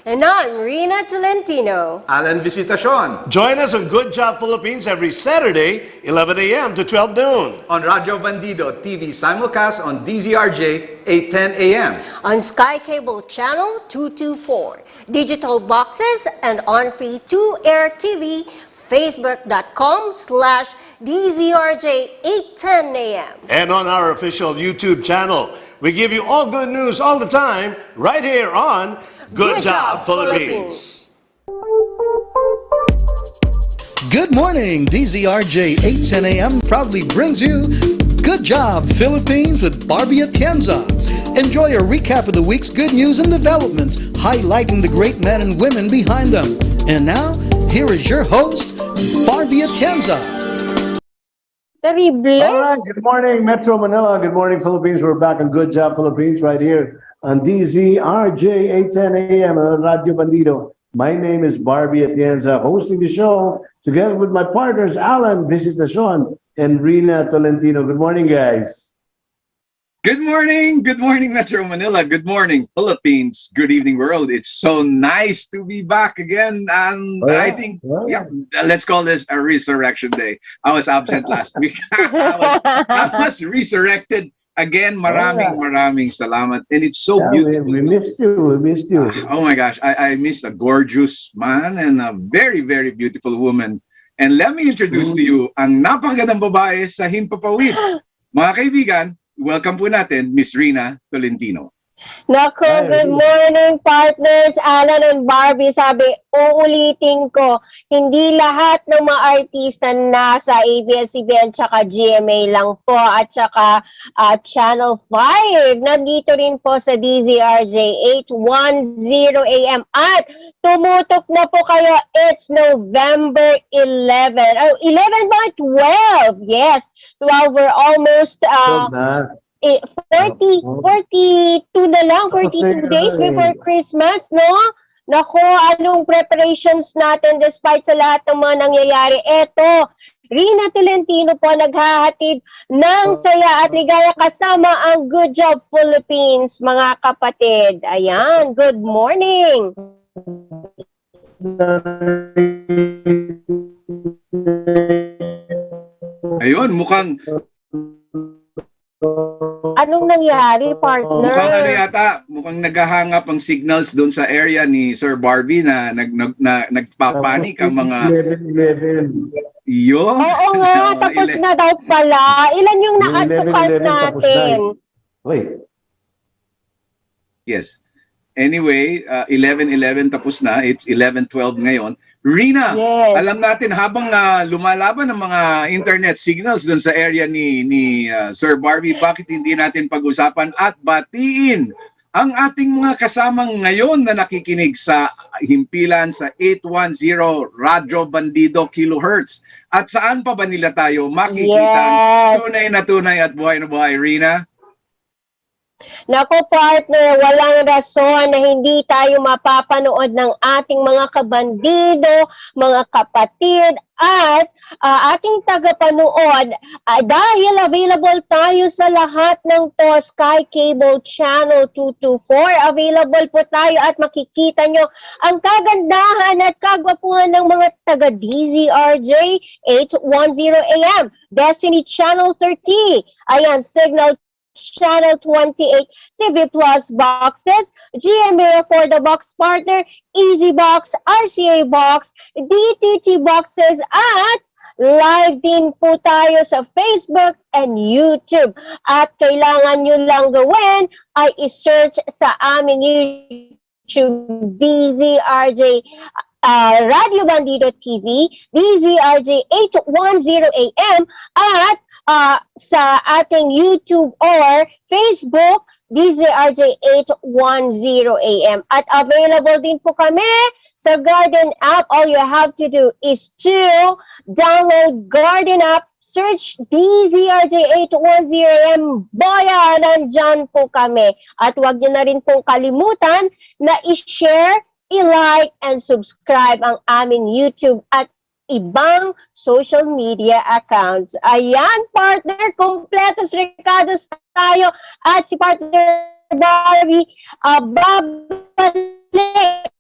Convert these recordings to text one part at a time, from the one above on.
And I'm Rina Tolentino. Alan Visitacion. Join us on Good Job Philippines every Saturday, 11 a.m. to 12 noon. On Radio Bandido TV simulcast on DZRJ 8:10 a.m. On Sky Cable Channel 224, digital boxes, and on free 2-air TV, facebook.com/DZRJ 810 a.m. And on our official YouTube channel. We give you all good news all the time, right here on Good Job Philippines. Good morning, DZRJ 810 a.m. proudly brings you Good Job Philippines with Barbie Atienza. Enjoy a recap of the week's good news and developments, highlighting the great men and women behind them. And now, here is your host, Barbie Atienza. Terrible. All right, good morning, Metro Manila. Good morning, Philippines. We're back on Good Job Philippines right here on DZRJ 810 AM on Radio Bandido. My name is Barbie Atienza, hosting the show together with my partners, Alan Visitacion and Rina Tolentino. Good morning, guys. Good morning, Metro Manila. Good morning, Philippines. Good evening, world. It's so nice to be back again. And I think, let's call this a resurrection day. I was absent last week. I was resurrected again. Maraming salamat. And it's so beautiful. We missed you. Oh my gosh, I missed a gorgeous man and a very, very beautiful woman. And let me introduce to you ang napakagandang babae sa Himpapawid. Mga kaibigan, welcome po natin, Miss Rina Tolentino. Naku, good morning partners, Alan and Barbie. Sabi, uulitin ko, hindi lahat ng mga artista nasa ABS-CBN tsaka GMA lang po at tsaka Channel 5. Nandito rin po sa DZRJ 810 AM at tumutok na po kayo. It's November 11. Oh, 11 ba? 12. Yes, 12. We're almost 42 na lang, 42 days before Christmas, no? Nako, anong preparations natin despite sa lahat ng mga nangyayari? Eto, Rina Tolentino po naghahatid ng saya at ligaya kasama ang Good Job Philippines, mga kapatid. Ayan, good morning! Ayun, mukhang Anong nangyari, partner? mukhang naghahangap ang signals doon sa area ni Sir Barbie na nagpapanik ang mga 11. Yun. Oo nga, tapos na daw pala. Ilan yung na-advocate natin? Wait. Yes. Anyway, 11:11 tapos na. It's 11:12 ngayon. Rina, yes. Alam natin habang lumalaban ang mga internet signals doon sa area ni Sir Barbie, bakit hindi natin pag-usapan at batiin ang ating mga kasamang ngayon na nakikinig sa himpilan sa 810 Radio Bandido kilohertz. At saan pa ba nila tayo makikita tunay na tunay at buhay na buhay, Rina? Naku partner, walang rason na hindi tayo mapapanood ng ating mga kabandido, mga kapatid at ating tagapanood dahil available tayo sa lahat ng to Sky Cable Channel 224. Available po tayo at makikita nyo ang kagandahan at kagwapuhan ng mga taga DZRJ 810 AM, Destiny Channel 30, ayan, Signal Channel 28, TV Plus boxes, GMA for the box partner, Easy Box, RCA box, DTT boxes, at live din po tayo sa Facebook and YouTube. At kailangan nyo lang gawin ay isearch sa aming YouTube DZRJ Radio Bandido TV, DZRJ 810 AM, at sa ating YouTube or Facebook, DZRJ 810 AM. At available din po kami sa Garden app. All you have to do is to download Garden app, search DZRJ 810 AM. Boya, nandyan po kami. At huwag nyo na rin pong kalimutan na i-share, i-like, and subscribe ang aming YouTube at ibang social media accounts. Ayan, partner, kompletos recados tayo at si partner Barbie babalik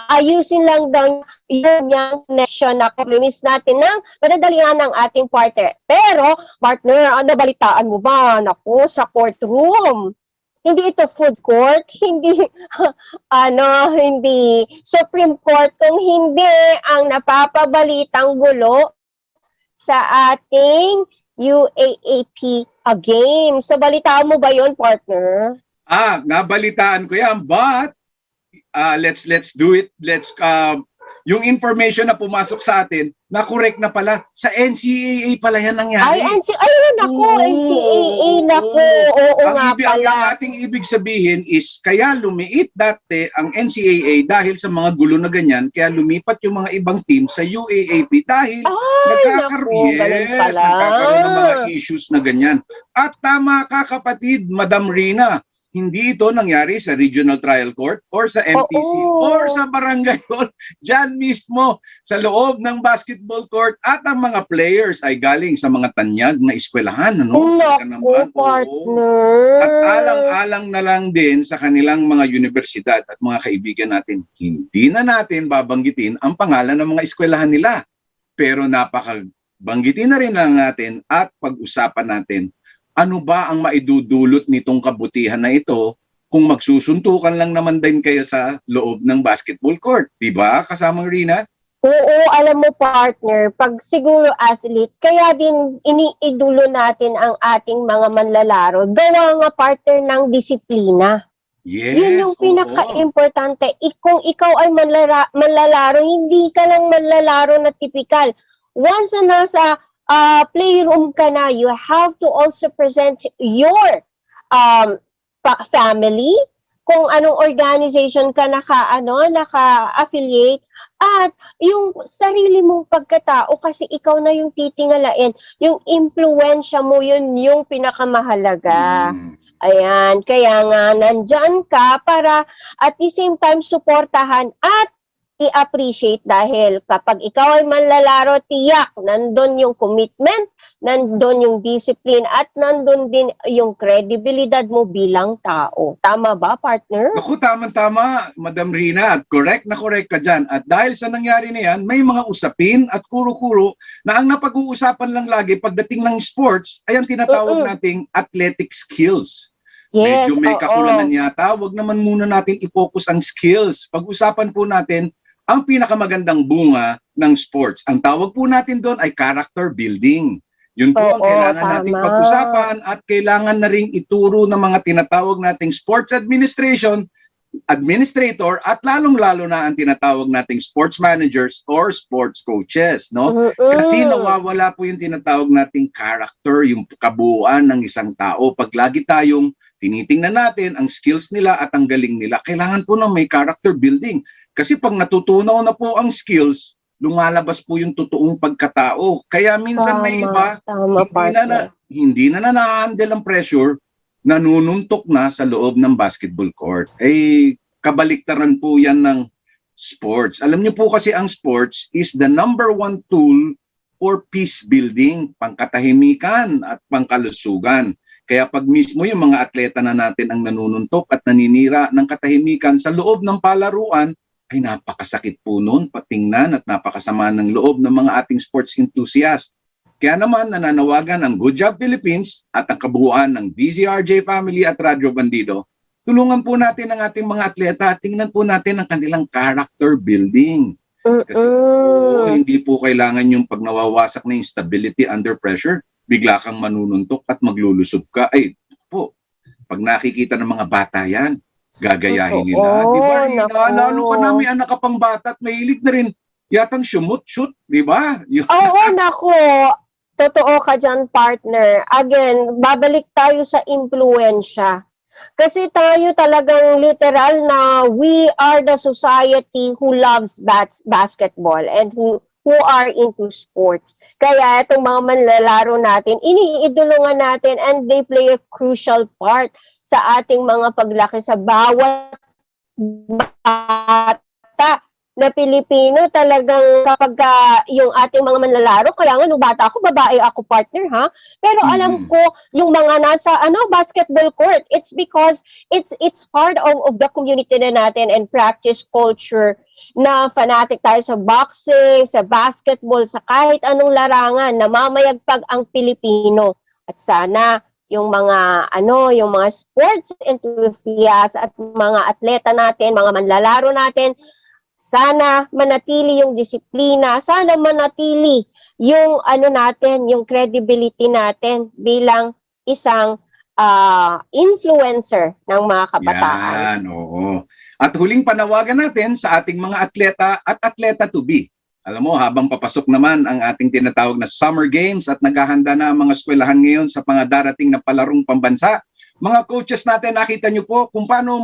ayusin lang daw yun yung connection na miss natin ng madadalian ng ating partner. Pero, partner, nabalitaan mo ba? Naku, sa courtroom. Hindi ito food court, hindi hindi Supreme Court, kung hindi ang napapabalitang gulo sa ating UAAP games. So, balitaan mo ba yon, partner? Nabalitaan ko yan, but let's do it. Yung information na pumasok sa atin, na correct na pala. Sa NCAA pala yan nangyari. Ayun ako, NCAA nako. Oo nga pala. Ang ating ibig sabihin is, kaya lumiit dati ang NCAA dahil sa mga gulo na ganyan, kaya lumipat yung mga ibang team sa UAAP dahil nagkakaroon ng mga issues na ganyan. At tama ka, kapatid, Madam Rina, hindi ito nangyari sa Regional Trial Court or sa MTC or sa barangay hall. Diyan mismo sa loob ng basketball court, at ang mga players ay galing sa mga tanyag na eskwelahan. Partner. At alang-alang na lang din sa kanilang mga universidad at mga kaibigan natin. Hindi na natin babanggitin ang pangalan ng mga eskwelahan nila. Pero napakabanggitin na rin lang natin at pag-usapan natin, ano ba ang maidudulot nitong kabutihan na ito kung magsusuntukan lang naman din kayo sa loob ng basketball court? Diba, kasamang Rina? Oo, alam mo, partner, pag siguro athlete, kaya din iniidulo natin ang ating mga manlalaro. Gawa nga, partner, ng disiplina. Yes, yun yung pinaka-importante. Kung ikaw ay manlalaro, hindi ka lang manlalaro na typical. Once na nasa playroom ka na, you have to also present your family, kung anong organization ka naka-affiliate, at yung sarili mong pagkatao, kasi ikaw na yung titingalain, yung impluensya mo, yun yung pinakamahalaga. Ayan, kaya nga nandyan ka para at the same time suportahan at i-appreciate, dahil kapag ikaw ay manlalaro, tiyak, nandun yung commitment, nandun yung discipline, at nandun din yung credibilidad mo bilang tao. Tama ba, partner? Naku, tama-tama, Madam Rina. At correct ka dyan. At dahil sa nangyari na yan, may mga usapin at kuro-kuro na ang napag-uusapan lang lagi pagdating ng sports ay ang tinatawag nating athletic skills. Yes, medyo may kakulangan yata. Wag naman muna natin i-focus ang skills. Pag-usapan po natin ang pinakamagandang bunga ng sports. Ang tawag po natin doon ay character building. Yun po ang kailangan nating pag-usapan, at kailangan na ring ituro ng mga tinatawag nating sports administrator, at lalong-lalo na ang tinatawag nating sports managers or sports coaches, no? Kasi nawawala po yung tinatawag nating character, yung kabuuan ng isang tao. Pag lagi tayong tinitingnan natin ang skills nila at ang galing nila, kailangan po na may character building. Kasi pag natutunaw na po ang skills, lumalabas po yung totoong pagkatao. Kaya minsan may iba, hindi na na-handle ang pressure, nanununtok na sa loob ng basketball court. Kabaliktaran po yan ng sports. Alam niyo po kasi ang sports is the #1 tool for peace building, pangkatahimikan at pangkalusugan. Kaya pag mismo yung mga atleta na natin ang nanununtok at naninira ng katahimikan sa loob ng palaruan, ay napakasakit po noon patingnan at napakasama ng loob ng mga ating sports enthusiast. Kaya naman nananawagan ang Good Job Philippines at ang kabuuan ng DZRJ family at Radyo Bandido. Tulungan po natin ang ating mga atleta at tingnan po natin ang kanilang character building. Kasi hindi po kailangan yung pag nawawasak na yung stability under pressure, bigla kang manununtok at maglulusob ka. Pag nakikita ng mga bata yan, gagayahin nila. Di ba, Rina? Lalo ka na, may anak ka pang bata at mahilig na rin yatang shoot, di ba? Oo, naku. Totoo ka dyan, partner. Again, babalik tayo sa impluensya. Kasi tayo talagang literal na we are the society who loves basketball and who are into sports. Kaya itong mga manlalaro natin, iniidulungan natin, and they play a crucial part sa ating mga paglaki sa bawat bata. na Pilipino, talagang kapag yung ating mga manlalaro, kaya nga nung bata ako, babae ako partner ha. Pero alam ko yung mga nasa basketball court, it's because it's part of the community na natin and practice culture na fanatic tayo sa boxing, sa basketball, sa kahit anong larangan, namamayagpag ang Pilipino. At sana yung mga yung mga sports enthusiasts at mga atleta natin, mga manlalaro natin, sana manatili yung disiplina, sana manatili yung natin, yung credibility natin bilang isang influencer ng mga kabataan. Yan, oo. At huling panawagan natin sa ating mga atleta at atleta to be. Alam mo, habang papasok naman ang ating tinatawag na Summer Games at naghahanda na ang mga eskwelahan ngayon sa mga darating na palarong pambansa, mga coaches natin, nakita nyo po kung paano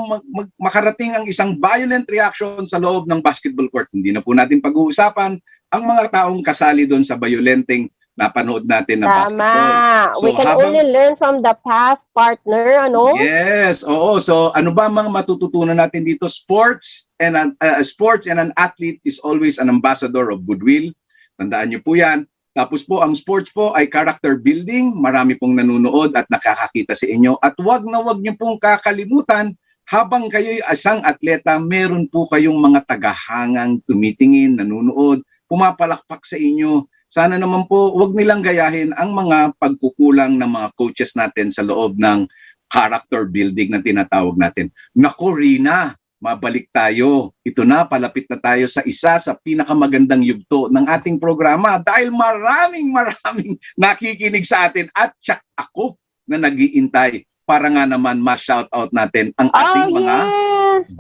makarating ang isang violent reaction sa loob ng basketball court. Hindi na po natin pag-uusapan ang mga taong kasali doon sa violenteng napanood natin na basketball. So, we can only learn from the past, partner, Yes, oo. So, ano ba mga matututunan natin dito? Sports and an athlete is always an ambassador of goodwill. Tandaan nyo po yan. Tapos po, ang sports po ay character building. Marami pong nanonood at nakakakita sa inyo. At wag na wag nyo pong kakalimutan, habang kayo'y isang atleta, meron po kayong mga tagahangang tumitingin, nanonood, pumapalakpak sa inyo. Sana naman po, wag nilang gayahin ang mga pagkukulang ng mga coaches natin sa loob ng character building na tinatawag natin. Nako, Rina, mabalik tayo. Ito na, palapit na tayo sa isa sa pinakamagandang yugto ng ating programa dahil maraming nakikinig sa atin at tsak ako na nag-iintay para nga naman ma-shoutout natin ang ating mga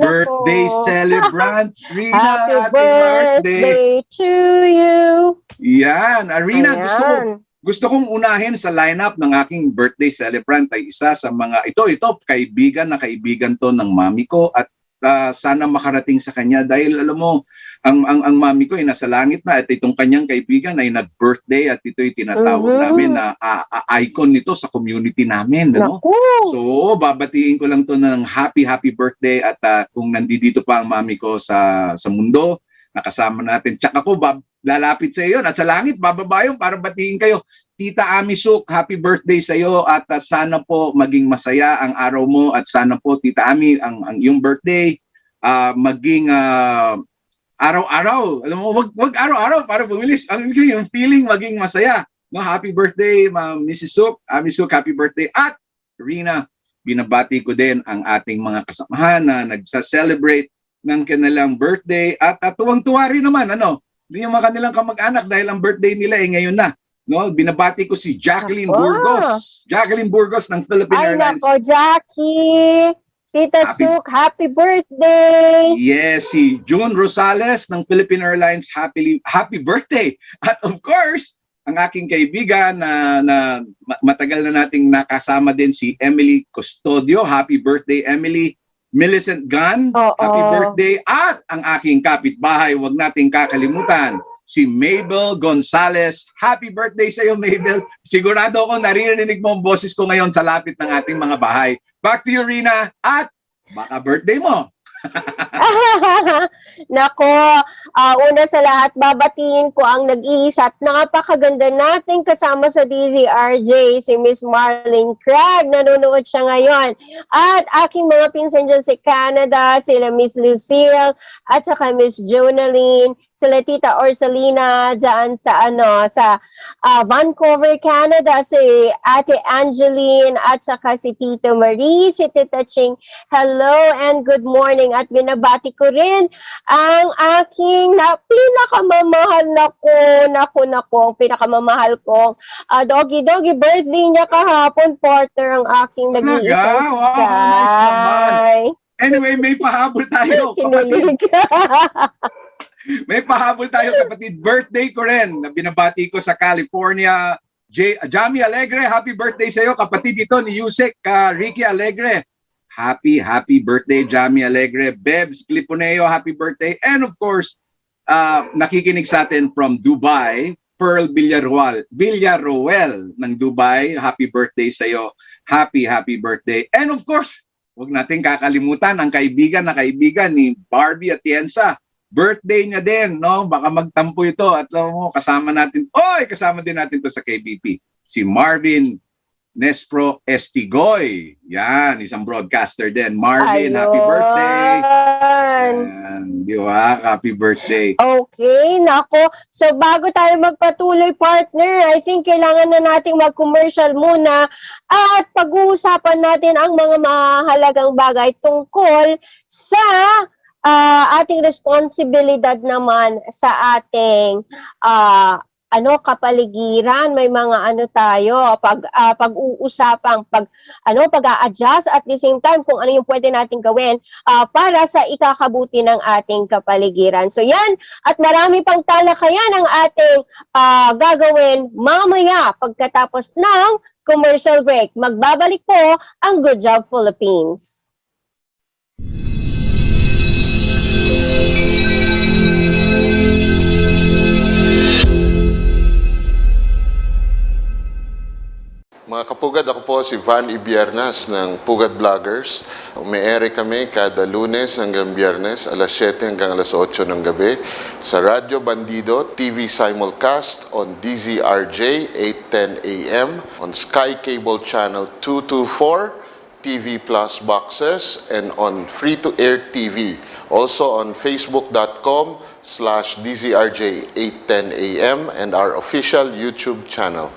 birthday celebrant. Rina, happy birthday to you! Yan, Arina, gusto kong unahin sa lineup ng aking birthday celebrant ay isa sa mga ito kaibigan to ng mami ko at sana makarating sa kanya dahil alam mo ang mami ko ay nasa langit na at itong kanyang kaibigan ay nag-birthday at ito'y tinatawag namin na icon nito sa community namin, no? So babatiin ko lang to ng happy birthday at kung nandito pa ang mami ko sa mundo, nakasama natin. Tsaka ko lalapit sa iyo at sa langit bababa yun para batiin kayo. Tita Amisuk, happy birthday sa iyo at sana po maging masaya ang araw mo at sana po Tita Ami ang iyong birthday maging araw-araw. Alam mo, wag araw-araw para bumilis. Yung feeling maging masaya. No, happy birthday Mrs. Suk, Amisuk, happy birthday. At Rina, binabati ko din ang ating mga kasamahan na nagsa-celebrate ng kanilang birthday at tuwang-tuwa rin naman yung mga kanilang kamag-anak dahil ang birthday nila ngayon na. No, binabati ko si Jacqueline Burgos. Jacqueline Burgos ng Philippine Airlines. Ay nako, Jackie! Tita Suk, happy birthday! Yes, si June Rosales ng Philippine Airlines, happy birthday! At of course, ang aking kaibigan na matagal na nating nakasama din si Emily Custodio. Happy birthday, Emily. Millicent Gunn, happy birthday. At ang aking kapitbahay, wag nating kakalimutan, si Mabel Gonzales. Happy birthday sa iyo, Mabel. Sigurado ako naririnig mo ang boses ko ngayon sa lapit ng ating mga bahay. Back to you, Rina. At baka birthday mo. Nako, una sa lahat, babatiin ko ang nag-iisa at napakaganda nating kasama sa DZRJ, si Miss Marlene Craig. Nanonood siya ngayon. At aking mga pinsan dyan si Canada, sila Miss Lucille, at saka Miss Jonaline, sila Tita Orsalina dyan sa Vancouver, Canada, si Ate Angeline at saka si Tito Marie, si Tita Ching. Hello and good morning at binabati ko rin ang aking pinakamamahal ang pinakamamahal kong doggy birthday niya kahapon, partner, ang aking nag-iisang Sky. Anyway, may pahabol tayo, kapatid. May pahabol tayo, kapatid. Birthday ko rin na binabati ko sa California. Jamie Alegre, happy birthday sa iyo. Kapatid ito ni Yusek, Ricky Alegre. Happy birthday, Jamie Alegre. Bebs Cliponeo, happy birthday. And of course, nakikinig sa atin from Dubai, Pearl Villaroel ng Dubai. Happy birthday sa iyo. Happy birthday. And of course, huwag natin kakalimutan ang kaibigan ni Barbie Atienza. birthday niya din, no? Baka magtampo ito at alam mo, kasama din natin to sa KBP. Si Marvin Nespro Estigoy. Yan, isang broadcaster din. Marvin, happy birthday. Yan, di ba? Happy birthday. Okay, nako. So bago tayo magpatuloy, partner, I think kailangan na nating mag-commercial muna at pag-uusapan natin ang mga mahalagang bagay tungkol sa ating responsibilidad naman sa ating kapaligiran. May mga tayo pag-uusapang pag-a-adjust at the same time kung ano yung pwede nating gawin para sa ikakabuti ng ating kapaligiran. So yan, at marami pang talakayan ang ating gagawin mamaya pagkatapos ng commercial break. Magbabalik po ang Good Job Philippines. Mga kapugad, ako po si Van Ibiernas ng Pugad Vloggers. Umiere kami kada Lunes hanggang Biyernes, alas 7 hanggang alas 8 ng gabi sa Radyo Bandido TV simulcast on DZRJ 8:10 AM, on Sky Cable Channel 224, TV Plus boxes, and on free-to-air TV. Also on facebook.com/DZRJ 8:10 AM and our official YouTube channel.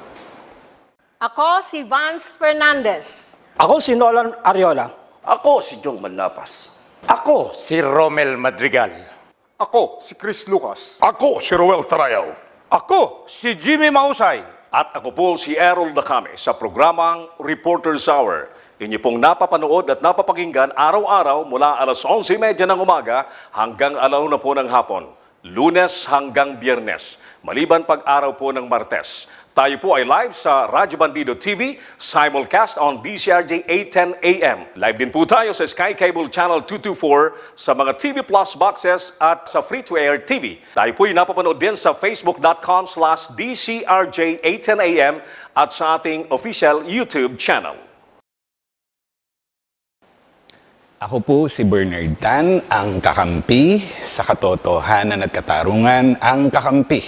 Ako si Vance Fernandez. Ako si Nolan Ariola. Ako si Jong Manlapas. Ako si Romel Madrigal. Ako si Chris Lucas. Ako si Roel Tarayaw. Ako si Jimmy Mahusay. At ako po si Errol Dacame sa programang Reporter's Hour. Inyo pong napapanood at napapakinggan araw-araw mula alas 11:30 ng umaga hanggang 1:00 po ng hapon. Lunes hanggang Biyernes, maliban pag-araw po ng Martes. Tayo po ay live sa Radyo Bandido TV, simulcast on DCRJ 8:10 AM. Live din po tayo sa Sky Cable Channel 224, sa mga TV Plus boxes at sa free-to-air TV. Tayo po ay napapanood din sa facebook.com/DCRJ 8:10 AM at sa ating official YouTube channel. Ako po si Bernard Tan, ang kakampi sa katotohanan at katarungan, ang kakampi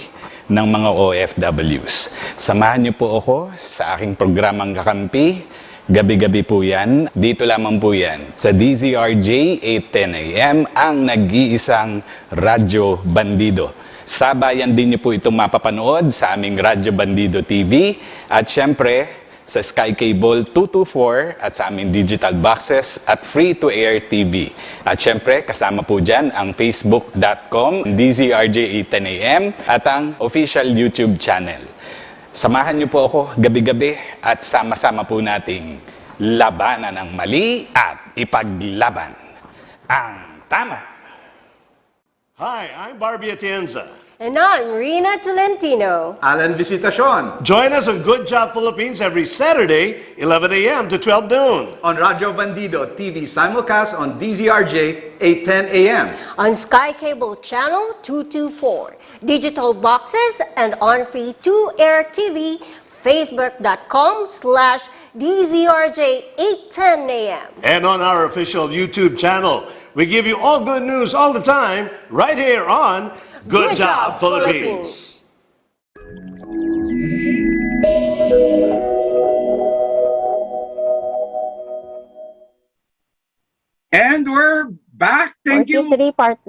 ng mga OFWs. Samahan niyo po ako sa aking programang Kakampi. Gabi-gabi po yan. Dito lamang po yan sa DZRJ 8:10 AM, ang nag-iisang Radyo Bandido. Sabayan din niyo po itong mapapanood sa aming Radyo Bandido TV at syempre sa Sky Cable 224 at sa aming digital boxes at free-to-air TV. At syempre, kasama po dyan ang facebook.com, DZRJ 8:10 AM at ang official YouTube channel. Samahan niyo po ako gabi-gabi at sama-sama po nating labanan ang mali at ipaglaban ang tama. Hi, I'm Barbie Atienza. And I'm Rina Tolentino. Alan Visitacion. Join us on Good Job Philippines every Saturday, 11 a.m. to 12 noon. On Radyo Bandido TV simulcast on DZRJ 8:10 AM. On Sky Cable Channel 224, digital boxes, and on free-to-air TV, facebook.com/DZRJ 8:10 AM. And on our official YouTube channel. We give you all good news all the time, right here on Good Job Philippines. And we're back. Thank you.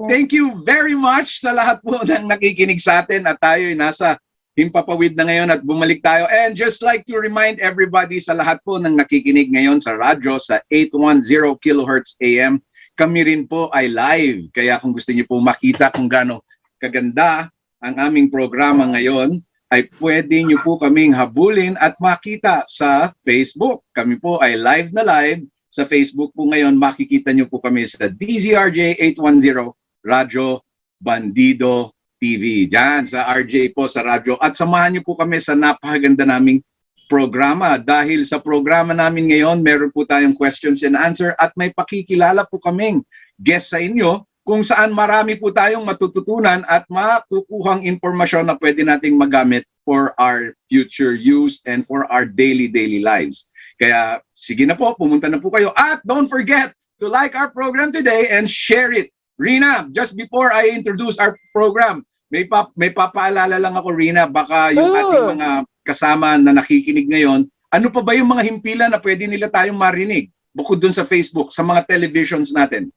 Thank you very much sa lahat po ng nakikinig sa atin at tayo ay nasa himpapawid na ngayon at bumalik tayo. And just like to remind everybody sa lahat po ng nakikinig ngayon sa radyo sa 810 kHz AM, kami rin po ay live. Kaya kung gusto niyo po makita kung gaano kaganda ang aming programa ngayon, ay pwede nyo po kaming habulin at makita sa Facebook. Kami po ay live na live sa Facebook po ngayon. Makikita nyo po kami sa DZRJ 810 Radyo Bandido TV. Diyan sa RJ po sa radyo. At samahan nyo po kami sa napakaganda naming programa. Dahil sa programa namin ngayon, meron po tayong questions and answer at may pakikilala po kaming guest sa inyo kung saan marami po tayong matututunan at makukuhang impormasyon na pwede nating magamit for our future use and for our daily lives. Kaya sige na po, pumunta na po kayo. At don't forget to like our program today and share it Rina, just before I introduce our program, may papaalala lang ako, Rina, baka yung ating mga kasama na nakikinig ngayon, ano pa ba yung mga himpilan na pwede nila tayong marinig bukod dun sa Facebook, sa mga televisions natin?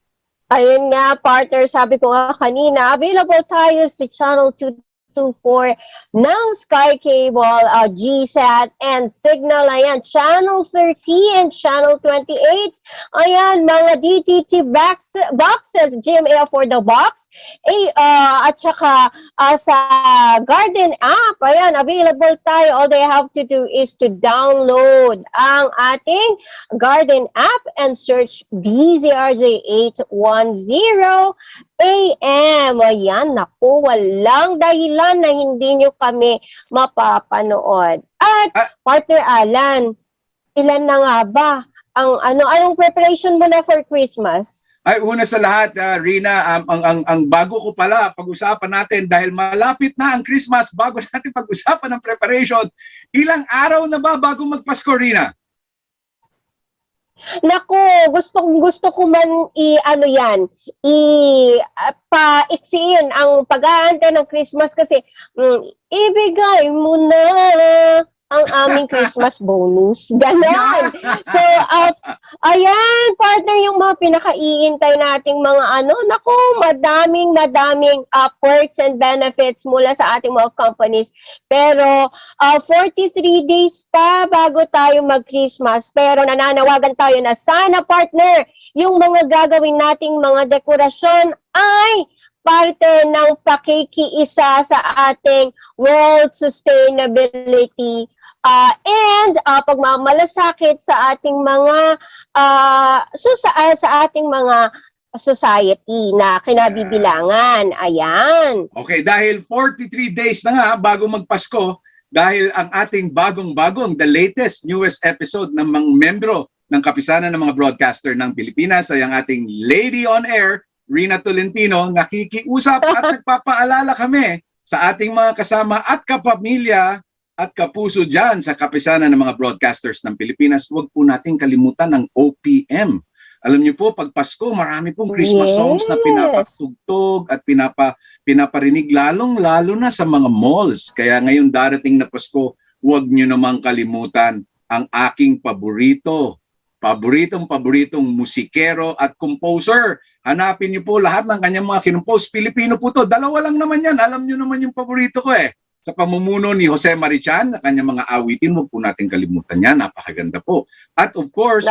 Ayun nga, partner, sabi ko nga kanina, available tayo sa Channel 224 ng Sky Cable, GSAT, and Signal. Ayan, Channel 30 and Channel 28. Ayan, mga DTT boxes, GMA for the box. At saka sa Garden app, ayan, available tayo. All they have to do is to download ang ating Garden app and search DZRJ 810 AM. Ayan, naku, walang dahilan na hindi nyo kami mapapanood. At, partner Alan, ilan na nga ba anong preparation mo na for Christmas? Ay, una sa lahat, Rina, ang bago ko pala pag-usapan natin dahil malapit na ang Christmas, bago natin pag-usapan ng preparation, ilang araw na ba bago magpasko, Rina? Naku, gusto ko man paiksiin ang pag-aantay ng Christmas kasi ibigay mo na ang aming Christmas bonus. Ganon. So, ayan, partner, yung mga pinaka-iintay nating mga naku, madaming perks and benefits mula sa ating mga companies. Pero, 43 days pa bago tayo mag-Christmas. Pero nananawagan tayo na sana, partner, yung mga gagawin nating mga dekorasyon ay parte ng pakikiisa sa ating world sustainability and pagmamalasakit sa ating mga sa ating mga society na kinabibilangan. Ayan. Okay, dahil 43 days na nga bago magpasko, dahil ang ating bagong-bagong, the latest, newest episode ng mga membro ng Kapisanan ng mga Broadcaster ng Pilipinas ay ang ating Lady on Air, Rina Tolentino, nakikiusap at nagpapaalala kami sa ating mga kasama at kapamilya at kapuso dyan sa Kapisanan ng mga Broadcasters ng Pilipinas. Huwag po nating kalimutan ng OPM. Alam niyo po, pag Pasko, marami pong Christmas songs na pinapatugtog at pinaparinig, lalong-lalo na sa mga malls. Kaya ngayon darating na Pasko, huwag niyo namang kalimutan ang aking paboritong musikero at composer. Hanapin niyo po lahat ng kanyang mga kinumpose. Pilipino po to. Dalawa lang naman yan. Alam niyo naman yung paborito ko eh. Sa pamumuno ni Jose Marichan, na kanyang mga awitin, huwag po natin kalimutan yan. Napakaganda po. At of course,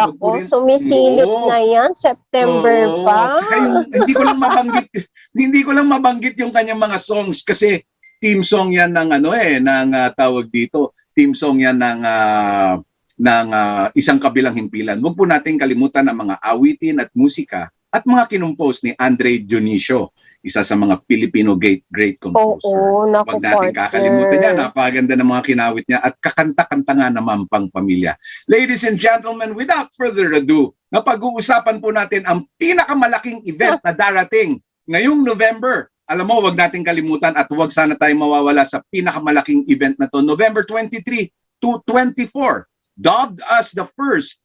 sumisilip na yan. September pa. Hindi ko lang mabanggit yung kanyang mga songs kasi team song yan ng tawag dito. Team song yan ng isang kabilang himpilan. Huwag po natin kalimutan ang mga awitin at musika at mga kinumpose ni Andre Dionisio, isa sa mga Filipino great composer. Huwag natin kakalimutan niya, napaganda ng mga kinawit niya at kakanta-kanta nga naman pang pamilya. Ladies and gentlemen, without further ado, napag-uusapan po natin ang pinakamalaking event na darating ngayong November. Alam mo, huwag natin kalimutan at huwag sana tayo mawawala sa pinakamalaking event na to, November 23 to 24. Dubbed as the first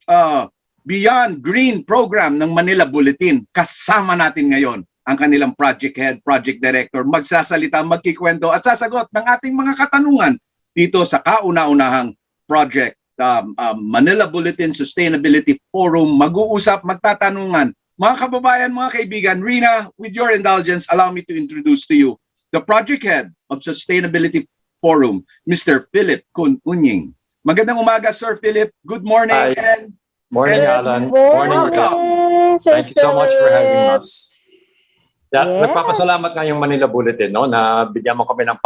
Beyond Green program ng Manila Bulletin. Kasama natin ngayon ang kanilang project head, project director, magsasalita, magkikwento at sasagot ng ating mga katanungan dito sa kauna-unahang project Manila Bulletin Sustainability Forum. Mag-uusap, magtatanungan. Mga kababayan, mga kaibigan, Rina, with your indulgence, allow me to introduce to you the project head of Sustainability Forum, Mr. Philip Kun Unying. Magandang umaga, Sir Philip. Good morning. Hi. Morning, Alan. Morning. Welcome. Thank you so much for having us. Nagpapasalamat nga yung Manila Bulletin, no, na bigyan mo kami ng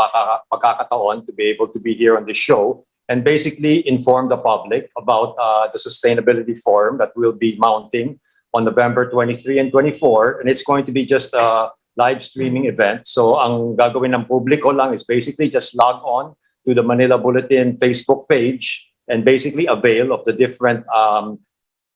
pagkakataon to be able to be here on this show and basically inform the public about the sustainability forum that we'll be mounting on November 23 and 24. And it's going to be just a live streaming event. So ang gagawin ng publiko lang is basically just log on to the Manila Bulletin Facebook page and basically avail of the different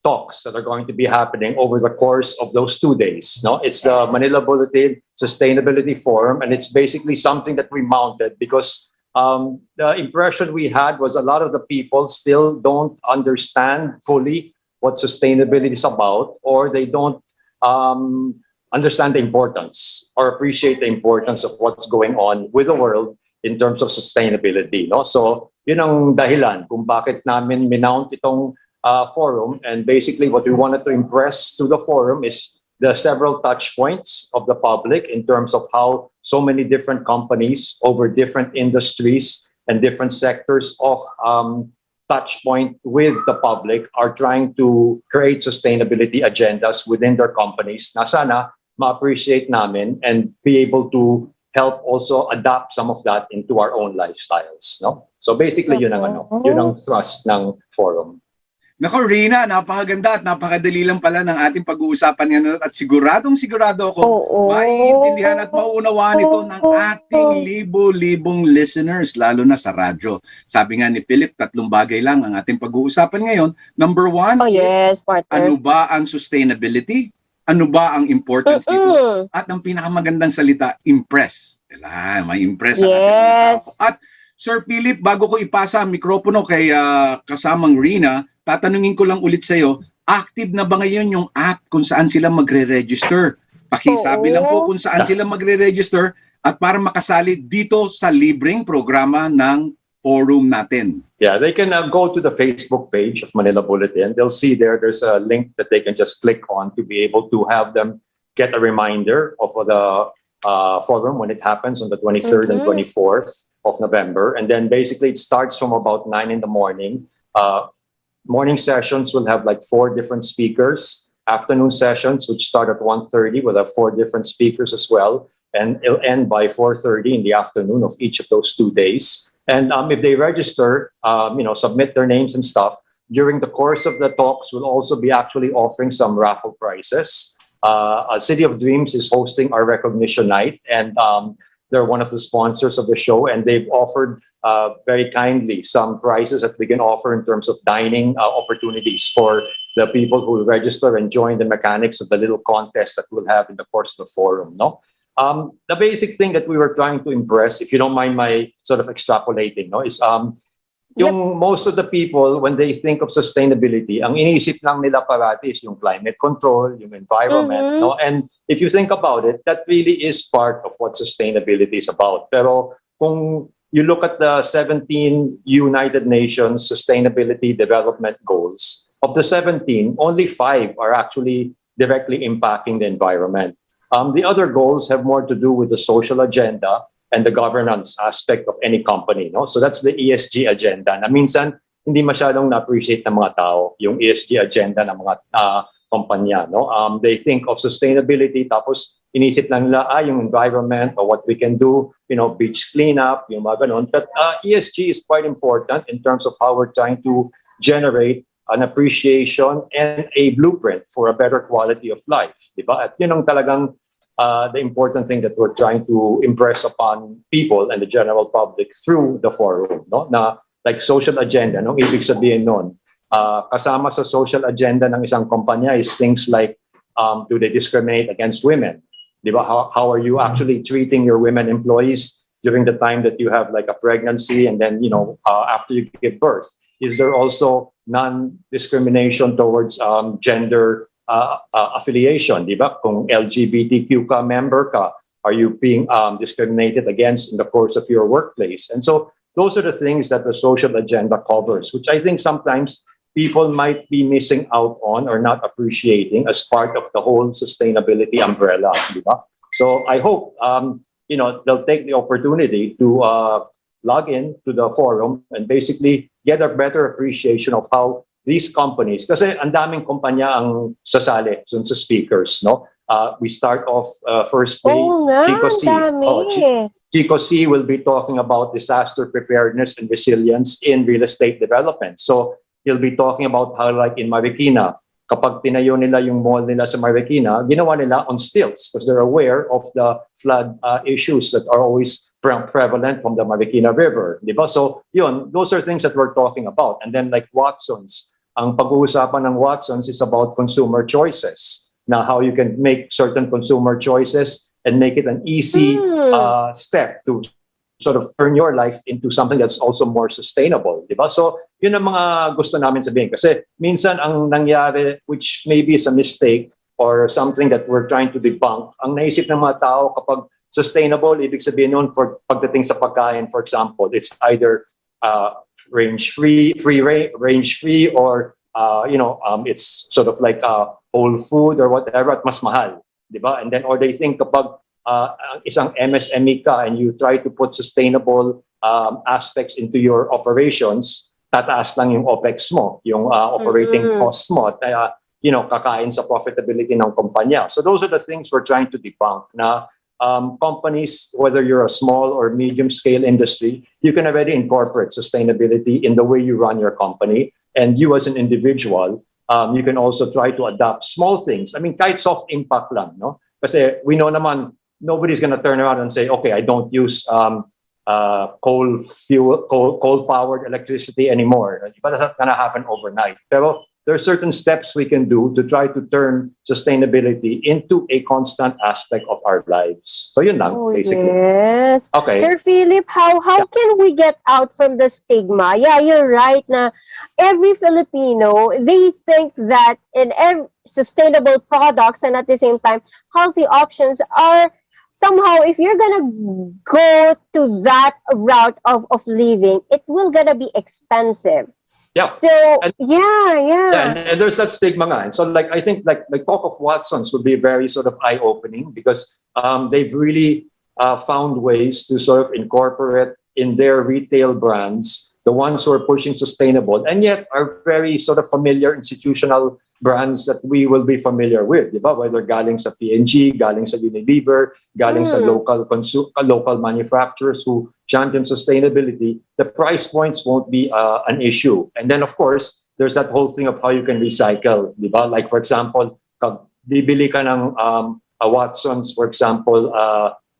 talks that are going to be happening over the course of those 2 days. No, it's the Manila Bulletin Sustainability Forum, and it's basically something that we mounted because the impression we had was a lot of the people still don't understand fully what sustainability is about, or they don't understand the importance or appreciate the importance of what's going on with the world in terms of sustainability. No? So yun ang dahilan kung bakit namin minount itong forum. And basically what we wanted to impress through the forum is the several touch points of the public in terms of how so many different companies over different industries and different sectors of touch point with the public are trying to create sustainability agendas within their companies na sana ma-appreciate namin and be able to help also adapt some of that into our own lifestyles. No? So basically, yun ang thrust ng forum. Nako, Rina, napakaganda at napakadali lang pala ng ating pag-uusapan ngayon at sigurado ako maiintindihan at mauunawaan ito ng ating libo-libong listeners, lalo na sa radyo. Sabi nga ni Philip, 3 bagay lang ang ating pag-uusapan ngayon. Number 1 is, ano ba ang sustainability? Ano ba ang importance nito? At ang pinakamagandang salita, impress. May impress ang ating mga tao. At Sir Philip, bago ko ipasa ang mikropono kay kasamang Rina, tatanungin ko lang ulit sa'yo, active na ba ngayon yung app kung saan sila magre-register? Pakisabi lang po kung saan sila magre-register at para makasali dito sa libreng programa ng forum natin. Yeah, they can go to the Facebook page of Manila Bulletin. They'll see there's a link that they can just click on to be able to have them get a reminder of the forum when it happens on the 23rd and 24th of November. And then basically it starts from about 9 in the morning. Morning sessions will have like 4 different speakers. Afternoon sessions, which start at 1:30, will have 4 different speakers as well. And it'll end by 4:30 in the afternoon of each of those 2 days. And if they register, submit their names and stuff, during the course of the talks, we'll also be actually offering some raffle prizes. City of Dreams is hosting our recognition night, and they're one of the sponsors of the show, and they've offered very kindly some prizes that we can offer in terms of dining opportunities for the people who register and join the mechanics of the little contest that we'll have in the course of the forum. No, the basic thing that we were trying to impress, if you don't mind my sort of extrapolating, no, is yung most of the people, when they think of sustainability, ang iniisip lang nila parati is yung climate control, yung environment, no? And if you think about it, that really is part of what sustainability is about. Pero kung you look at the 17 United Nations Sustainability Development Goals, of the 17, only 5 are actually directly impacting the environment. The other goals have more to do with the social agenda and the governance aspect of any company. No? So that's the ESG agenda. Na minsan, hindi masyadong na-appreciate ng mga tao yung ESG agenda ng mga kumpanya. No? They think of sustainability, tapos inisip lang nila, yung environment or what we can do, beach cleanup, yung mga ganun. But ESG is quite important in terms of how we're trying to generate an appreciation and a blueprint for a better quality of life. Diba? At yun ang talagang the important thing that we're trying to impress upon people and the general public through the forum. No? Na like social agenda, no? Ibig sabihin nun, kasama sa social agenda ng isang kumpanya is things like, do they discriminate against women? Diba? How are you actually treating your women employees during the time that you have like a pregnancy and then, after you give birth? Is there also non-discrimination towards gender affiliation, di ba? Kung LGBTQ ka member ka, are you being discriminated against in the course of your workplace? And so those are the things that the social agenda covers, which I think sometimes people might be missing out on or not appreciating as part of the whole sustainability umbrella, di ba? So I hope they'll take the opportunity to log in to the forum and basically get a better appreciation of how these companies, kasi ang daming kumpanya ang sasali dun sa speakers, no? We start off firstly, Chico C. Chico C will be talking about disaster preparedness and resilience in real estate development. So he'll be talking about how like in Marikina, kapag tinayo nila yung mall nila sa Marikina, ginawa nila on stilts because they're aware of the flood issues that are always prevalent from the Marikina River. Diba? So yun, those are things that we're talking about. And then like Watson's, ang pag-uusapan ng Watson's is about consumer choices. Now, how you can make certain consumer choices and make it an easy step to sort of turn your life into something that's also more sustainable. Diba? So, yun ang mga gusto namin sabihin. Kasi minsan ang nangyari, which maybe is a mistake or something that we're trying to debunk, ang naisip ng mga tao kapag sustainable, ibig sabihin nun for pagdating sa pagkain, for example, it's either range-free, range-free, or it's sort of like whole food or whatever at mas mahal, di ba? And then, or they think kapag isang MSME ka and you try to put sustainable aspects into your operations, tataas lang yung OPEX mo, yung operating costs mo, kakain sa profitability ng kumpanya. So those are the things we're trying to debunk na companies, whether you're a small or medium-scale industry, you can already incorporate sustainability in the way you run your company. And you as an individual, you can also try to adapt small things. I mean, kahit soft impact lang, no? Kasi we know naman, nobody's gonna turn around and say, okay, I don't use coal-powered electricity anymore. But that's not gonna happen overnight. Pero there are certain steps we can do to try to turn sustainability into a constant aspect of our lives. So yun lang, basically. Yes. Okay. Sir Philip, how can we get out from the stigma? Yeah, you're right na every Filipino, they think that in every sustainable products and at the same time, healthy options are somehow, if you're gonna go to that route of living, it will gonna be expensive. Yeah. So and there's that stigma nga. And so I think like talk of Watsons would be very sort of eye-opening because they've really found ways to sort of incorporate in their retail brands the ones who are pushing sustainable and yet are very sort of familiar institutional brands that we will be familiar with, diba? Whether galing sa P&G, galing sa Unilever, galing sa local manufacturers who champion sustainability, the price points won't be an issue. And then, of course, there's that whole thing of how you can recycle, diba? Like, for example, bibili ka ng a Watsons, for example,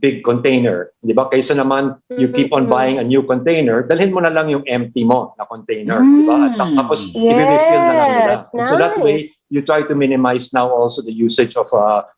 big container, di ba? Kaysa naman you keep on buying a new container, dalhin mo na lang yung empty mo na container, di ba? At tapos i-refill na lang nila. And so that way, you try to minimize now also the usage of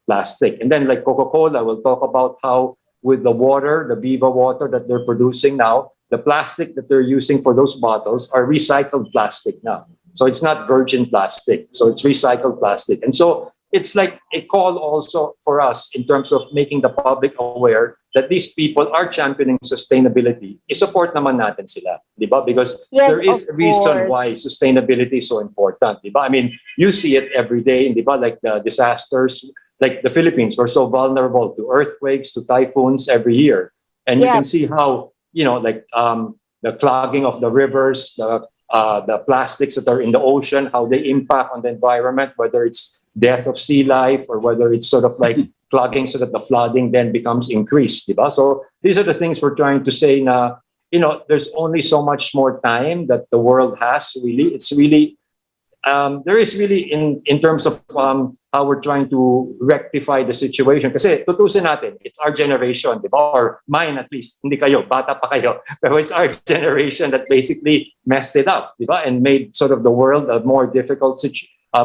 plastic. And then like Coca-Cola, we'll talk about how with the water, the Viva water that they're producing now, the plastic that they're using for those bottles are recycled plastic now. So it's not virgin plastic. So it's recycled plastic. And so it's like a call also for us in terms of making the public aware that these people are championing sustainability. I-support naman natin sila, di ba? Because there is a reason why sustainability is so important, di ba? I mean, you see it every day, di ba? Like the disasters, like the Philippines, we're so vulnerable to earthquakes, to typhoons every year. And you can see how, the clogging of the rivers, the plastics that are in the ocean, how they impact on the environment, whether it's death of sea life or whether it's sort of like clogging so that the flooding then becomes increased, diba? So these are the things we're trying to say na, there's only so much more time that the world has really. It's really, there is really in terms of how we're trying to rectify the situation. Kasi tutusin natin, it's our generation, diba? Or mine at least, hindi kayo, bata pa kayo. Pero it's our generation that basically messed it up, diba? And made sort of the world a more difficult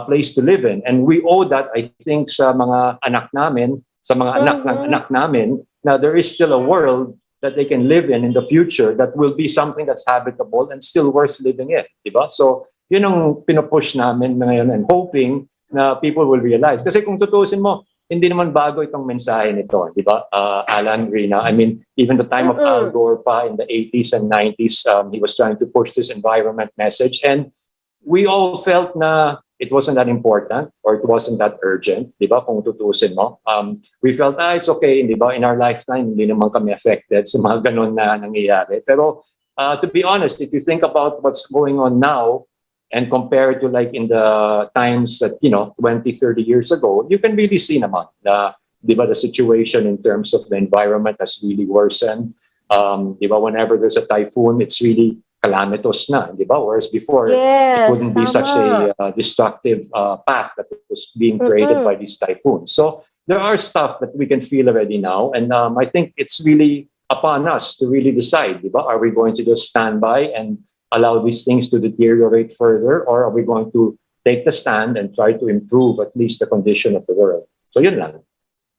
place to live in. And we owe that, I think, sa mga anak namin, sa mga anak ng anak namin, na there is still a world that they can live in the future that will be something that's habitable and still worth living in, diba? So, yun ang pinupush namin ngayon and hoping na people will realize. Kasi kung tutusin mo, hindi naman bago itong mensahe nito, diba? Alan, Rina, I mean, even the time of Al Gore pa in the 80s and 90s, he was trying to push this environment message. And we all felt na it wasn't that important or it wasn't that urgent, di ba? Kung tutusin mo. We felt, it's okay, di ba? In our lifetime, hindi naman kami affected sa mga ganun na nangyayari. Pero to be honest, if you think about what's going on now and compare it to like in the times that, 20, 30 years ago, you can really see naman na, di ba, the situation in terms of the environment has really worsened. Di ba? Whenever there's a typhoon, it's really calamitous na, di ba? Whereas before, it wouldn't be such a destructive path that was being created by these typhoons. So there are stuff that we can feel already now. And I think it's really upon us to really decide, di ba? Are we going to just stand by and allow these things to deteriorate further? Or are we going to take the stand and try to improve at least the condition of the world? So yun lang.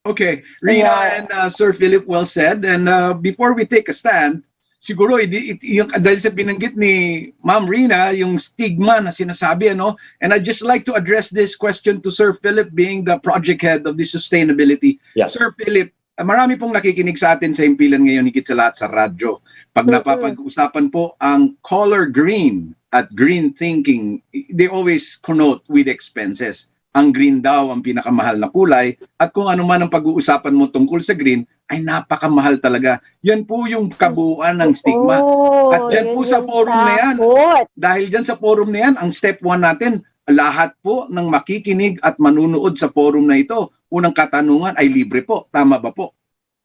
Okay, Rina and Sir Philip, well said. And before we take a stand, siguro yung dahil sa binanggit ni Ma'am Rina, yung stigma na sinasabi, ano, and I'd just like to address this question to Sir Philip being the project head of the sustainability. Yeah. Sir Philip, marami pong nakikinig sa atin sa himpilan ngayon, higit sa lahat sa radyo. Pag napapag-usapan po ang color green at green thinking, they always connote with expenses. Ang green daw ang pinakamahal na kulay at kung ano man ang pag-uusapan mo tungkol sa green ay napakamahal talaga. Yan po yung kabuuan ng stigma. At dyan po sa forum na yan, dahil dyan sa forum na yan, ang step 1 natin, lahat po ng makikinig at manunood sa forum na ito, unang katanungan ay libre po. Tama ba po?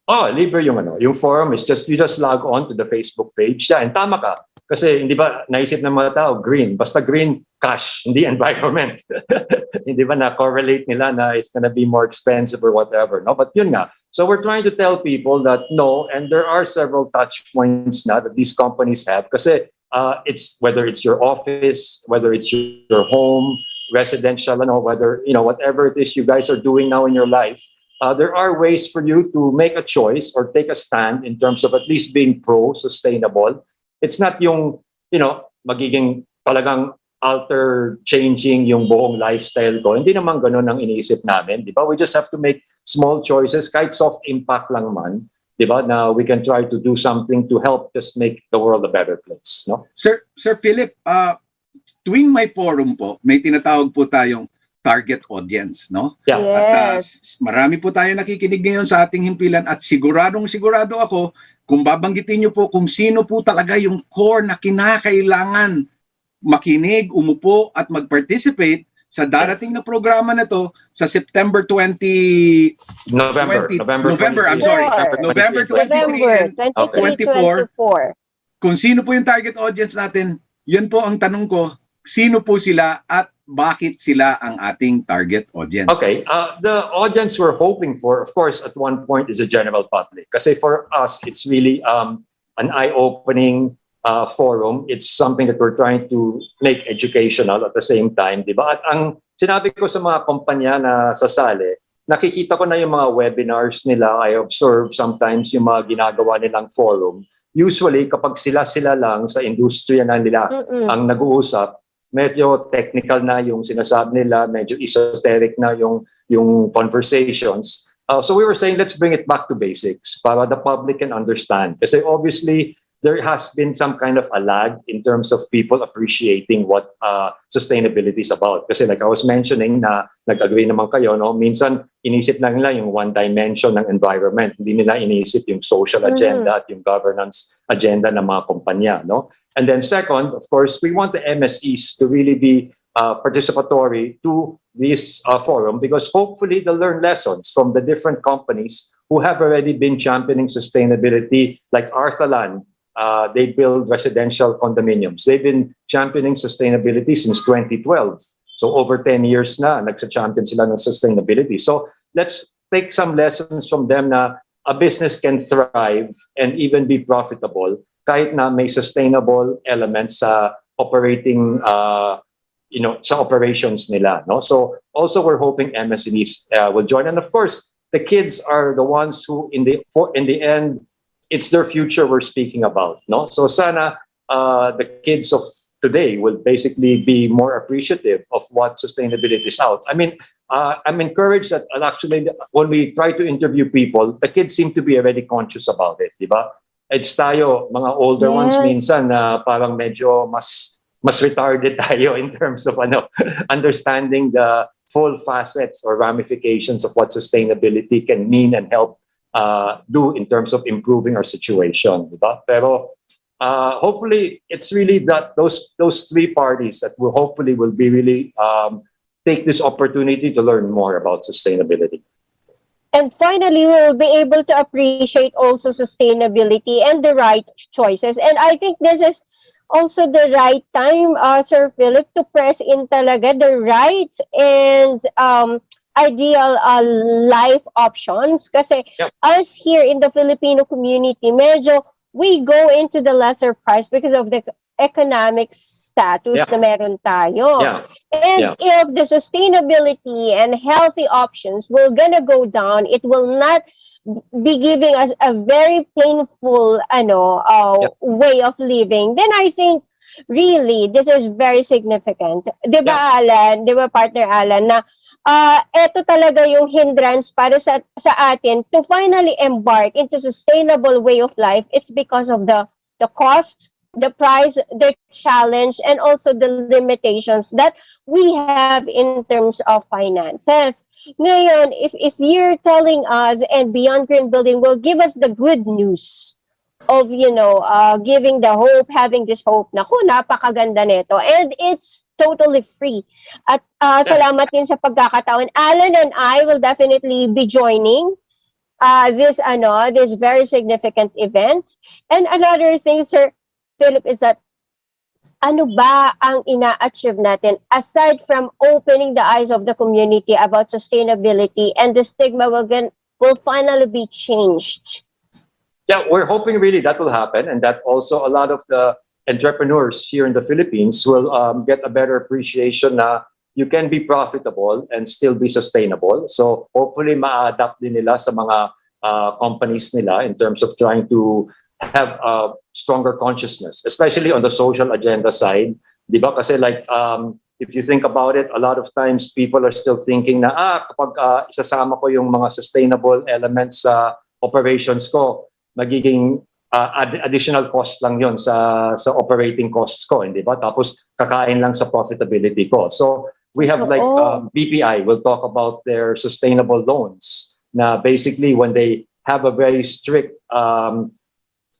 Oh, libre yung yung forum is just, you just log on to the Facebook page. Yeah, and tama ka. Kasi hindi ba naisip ng mga tao, green. Basta green, cash, hindi environment. Hindi ba na-correlate nila na it's gonna be more expensive or whatever. No? But yun nga. So we're trying to tell people that no, and there are several touch points na that these companies have. Kasi it's whether it's your office, whether it's your home, residential, whether, whatever it is you guys are doing now in your life, there are ways for you to make a choice or take a stand in terms of at least being pro-sustainable. It's not yung, magiging talagang alter-changing yung buong lifestyle ko. Hindi naman ganun ang iniisip namin, di ba? We just have to make small choices, kahit soft impact lang man, di ba? Na we can try to do something to help just make the world a better place, no? Sir Philip, tuwing may forum po, may tinatawag po tayong target audience, no? Yeah. At marami po tayo nakikinig ngayon sa ating himpilan at sigurado ako kung babanggitin niyo po kung sino po talaga yung core na kinakailangan makinig, umupo at mag-participate sa darating na programa na to sa September 20... November 23 and 24. Kung sino po yung target audience natin, yun po ang tanong ko, sino po sila at bakit sila ang ating target audience? Okay, the audience we're hoping for, of course, at one point is the general public. Kasi for us, it's really an eye-opening forum. It's something that we're trying to make educational at the same time, di ba? At ang sinabi ko sa mga kumpanya na sasali, nakikita ko na yung mga webinars nila. I observe sometimes yung mga ginagawa nilang forum. Usually, kapag sila lang sa industriya na nila ang nag-uusap, medyo technical na yung sinasabi nila, medyo esoteric na yung conversations. So we were saying, let's bring it back to basics para the public can understand. Kasi obviously, there has been some kind of a lag in terms of people appreciating what sustainability is about. Kasi like I was mentioning na nag-agree naman kayo, no? Minsan inisip lang nila yung one dimension ng environment. Hindi nila inisip yung social agenda at yung governance agenda ng mga kumpanya, no? And then second, of course, we want the MSEs to really be participatory to this forum because hopefully they'll learn lessons from the different companies who have already been championing sustainability, like Arthalan. They build residential condominiums. They've been championing sustainability since 2012. So over 10 years na, nagsa-champion sila ng sustainability. So let's take some lessons from them na a business can thrive and even be profitable kahit na may sustainable elements sa operating, sa operations nila. No? So also we're hoping MSMEs will join. And of course, the kids are the ones who, in the end, it's their future we're speaking about. No? So sana the kids of today will basically be more appreciative of what sustainability is out. I mean, I'm encouraged that actually when we try to interview people, the kids seem to be already conscious about it, di ba? It's tayo, mga older ones minsan na parang medyo mas retarded tayo in terms of understanding the full facets or ramifications of what sustainability can mean and help do in terms of improving our situation, diba? Pero hopefully it's really that those three parties that will be really take this opportunity to learn more about sustainability. And finally, we will be able to appreciate also sustainability and the right choices. And I think this is also the right time, Sir Philip, to press in talaga the right and ideal life options. Kasi us here in the Filipino community, medyo we go into the lesser price because of the economic status na meron tayo. And if the sustainability and healthy options will gonna go down, it will not be giving us a very painful way of living, then I think really this is very significant. 'Di ba, Alan? 'Di ba, partner Alan, na ito talaga yung hindrance para sa atin to finally embark into sustainable way of life. It's because of the cost, the price, the challenge, and also the limitations that we have in terms of finances. Ngayon, if you're telling us and Beyond Green Building will give us the good news of, giving the hope, having this hope, naku, napakaganda nito. And it's totally free. At salamat din sa pagkakataon. Alan and I will definitely be joining this very significant event. And another thing, Sir Philip, is that ano ba ang ina-achieve natin aside from opening the eyes of the community about sustainability, and the stigma will finally be changed? Yeah, we're hoping really that will happen, and that also a lot of the entrepreneurs here in the Philippines will get a better appreciation na you can be profitable and still be sustainable. So hopefully ma-adapt din nila sa mga companies nila in terms of trying to have a stronger consciousness, especially on the social agenda side. Di ba? Kasi if you think about it, a lot of times people are still thinking na kapag isasama ko yung mga sustainable elements sa operations ko, magiging additional cost lang yon sa operating costs ko, hindi ba? Tapos kakain lang sa profitability ko. So we have BPI will talk about their sustainable loans. Na basically when they have a very strict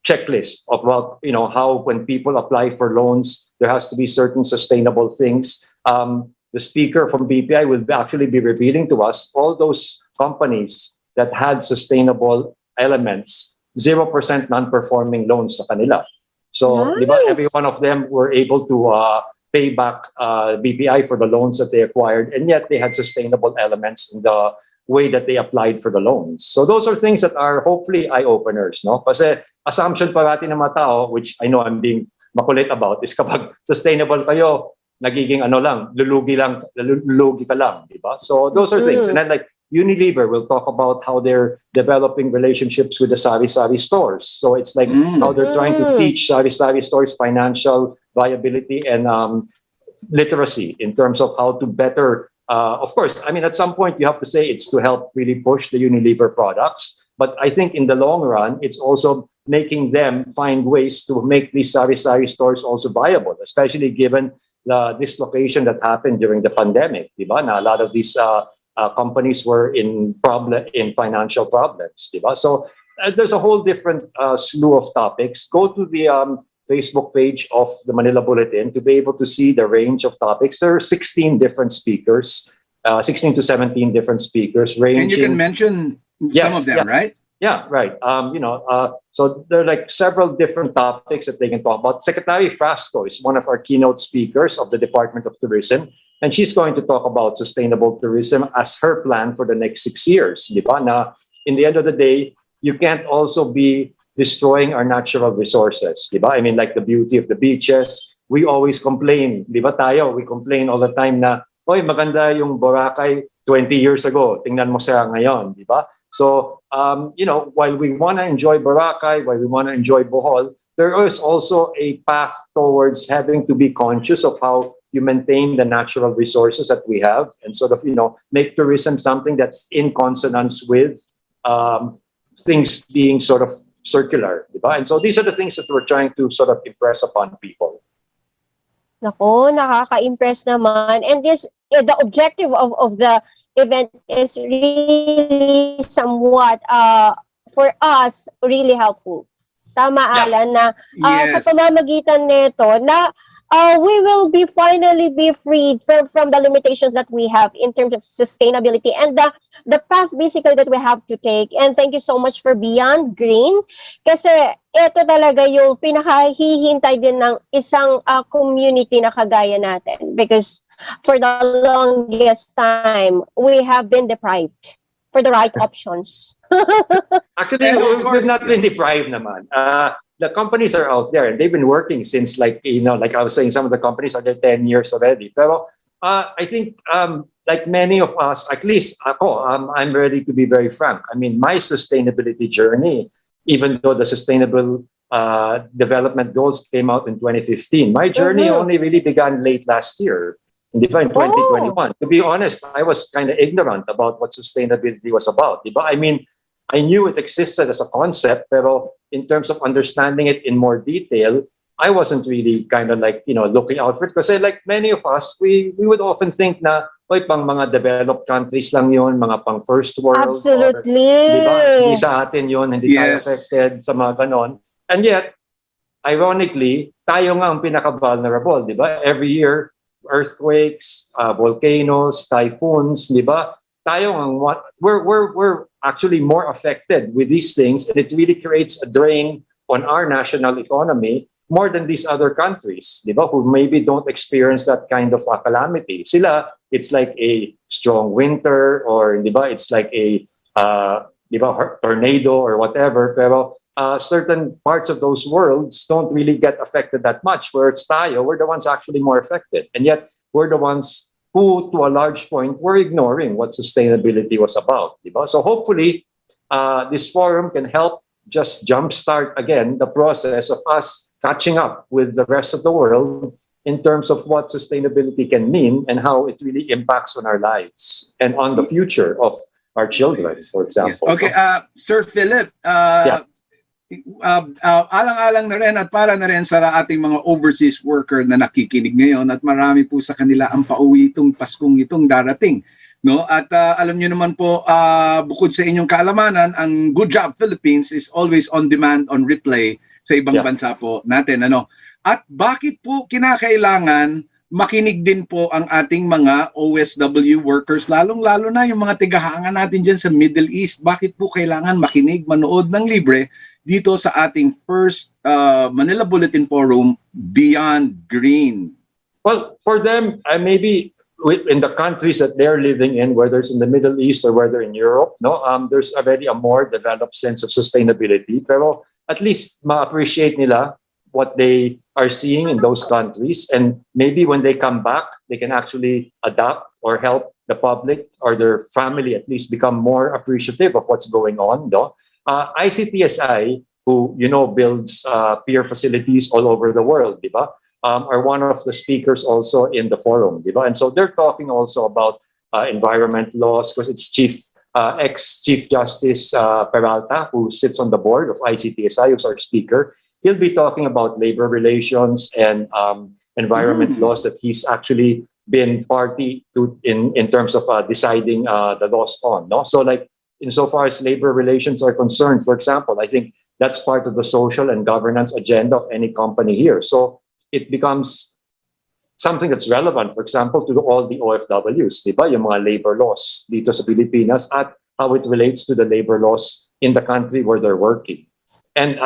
checklist of how when people apply for loans, there has to be certain sustainable things. The speaker from BPI will actually be revealing to us all those companies that had sustainable elements, 0% non-performing loans sa kanila. So, di ba, every one of them were able to pay back BPI for the loans that they acquired, and yet they had sustainable elements in the way that they applied for the loans. So those are things that are hopefully eye-openers, no? Kasi assumption parati ng mga tao, which I know I'm being makulit about, is kapag sustainable kayo, nagiging lulugi ka lang, di ba? So those are things. And then Unilever will talk about how they're developing relationships with the sari-sari stores. So it's how they're trying to teach sari-sari stores financial viability and literacy in terms of how to better, of course, I mean, at some point you have to say it's to help really push the Unilever products. But I think in the long run, it's also making them find ways to make these sari-sari stores also viable, especially given the dislocation that happened during the pandemic. Diba? Na a lot of these companies were in financial problems. Diba? So there's a whole different slew of topics. Go to the Facebook page of the Manila Bulletin to be able to see the range of topics. There are 16 different speakers, 16 to 17 different speakers. Ranging, and you can mention some of them, right? Yeah, right. So there are several different topics that they can talk about. Secretary Frasco is one of our keynote speakers of the Department of Tourism, and she's going to talk about sustainable tourism as her plan for the next 6 years. Di ba? Na, in the end of the day, you can't also be destroying our natural resources. Di ba? I mean, like the beauty of the beaches. We always complain. Di ba tayo? We complain all the time na, oy, maganda yung Boracay 20 years ago. Tingnan mo siya ngayon. Di ba? So, while we want to enjoy Boracay, while we want to enjoy Bohol, there is also a path towards having to be conscious of how you maintain the natural resources that we have and sort of, make tourism something that's in consonance with things being sort of circular. Diba? And so these are the things that we're trying to sort of impress upon people. Nako, nakaka-impress naman. And the objective of the event is really somewhat for us really helpful. Tama, Alan, na sa pamamagitan nito na we will finally be freed from the limitations that we have in terms of sustainability and the path basically that we have to take. And thank you so much for Beyond Green, kasi ito talaga yung pinakahihintay din ng isang community na kagaya natin, because for the longest time we have been deprived for the right options. Actually, we've not been deprived naman. The companies are out there and they've been working since like I was saying, some of the companies are there 10 years already. Pero I think like many of us, at least ako, I'm ready to be very frank. I mean, my sustainability journey, even though the sustainable development goals came out in 2015, my journey only really began late last year. Di ba, in 2021. To be honest, I was kind of ignorant about what sustainability was about. Di ba? I mean, I knew it existed as a concept, pero in terms of understanding it in more detail, I wasn't really kind of like, looking out for it. Kasi like many of us, we would often think na, oy, pang mga developed countries lang yun, mga pang first world. Absolutely. Or, di ba? Hindi sa atin yun, hindi tayo affected sa mga ganon. And yet, ironically, tayo nga ang pinaka-vulnerable, di ba? Every year, earthquakes, volcanoes, typhoons, di ba? Tayo ang we're actually more affected with these things, and it really creates a drain on our national economy more than these other countries, di ba? Who maybe don't experience that kind of a calamity. Sila, it's like a strong winter, or di ba? It's like a di ba, tornado or whatever. Pero certain parts of those worlds don't really get affected that much. Whereas tayo, we're the ones actually more affected. And yet, we're the ones who, to a large point, were ignoring what sustainability was about. Diba? So hopefully, this forum can help just jumpstart again the process of us catching up with the rest of the world in terms of what sustainability can mean and how it really impacts on our lives and on the future of our children, for example. Yes. Okay, Sir Philip, alang-alang na rin at para na rin sa ating mga overseas worker na nakikinig ngayon, at marami po sa kanila ang pauwi itong Paskong itong darating, no? At alam niyo naman po, bukod sa inyong kaalamanan, ang Good Job Philippines is always on demand, on replay sa ibang bansa po natin, ano? At bakit po kinakailangan makinig din po ang ating mga OSW workers, lalong-lalo na yung mga tigahanga natin dyan sa Middle East? Bakit po kailangan makinig, manood ng libre dito sa ating first Manila Bulletin Forum, Beyond Green? Well, for them, maybe in the countries that they're living in, whether it's in the Middle East or whether in Europe, no, there's already a more developed sense of sustainability. Pero at least ma-appreciate nila what they are seeing in those countries. And maybe when they come back, they can actually adapt or help the public or their family at least become more appreciative of what's going on. No? ICTSI, who builds peer facilities all over the world, diba? Are one of the speakers also in the forum, diba? And so they're talking also about environment laws, because it's ex-Chief Justice Peralta, who sits on the board of ICTSI, who's our speaker. He'll be talking about labor relations and environment laws that he's actually been party to in terms of deciding the laws on. No, so like, insofar as labor relations are concerned, for example, I think that's part of the social and governance agenda of any company here. So it becomes something that's relevant, for example, to all the OFWs, di ba? Yung mga labor laws dito sa Pilipinas at how it relates to the labor laws in the country where they're working. And,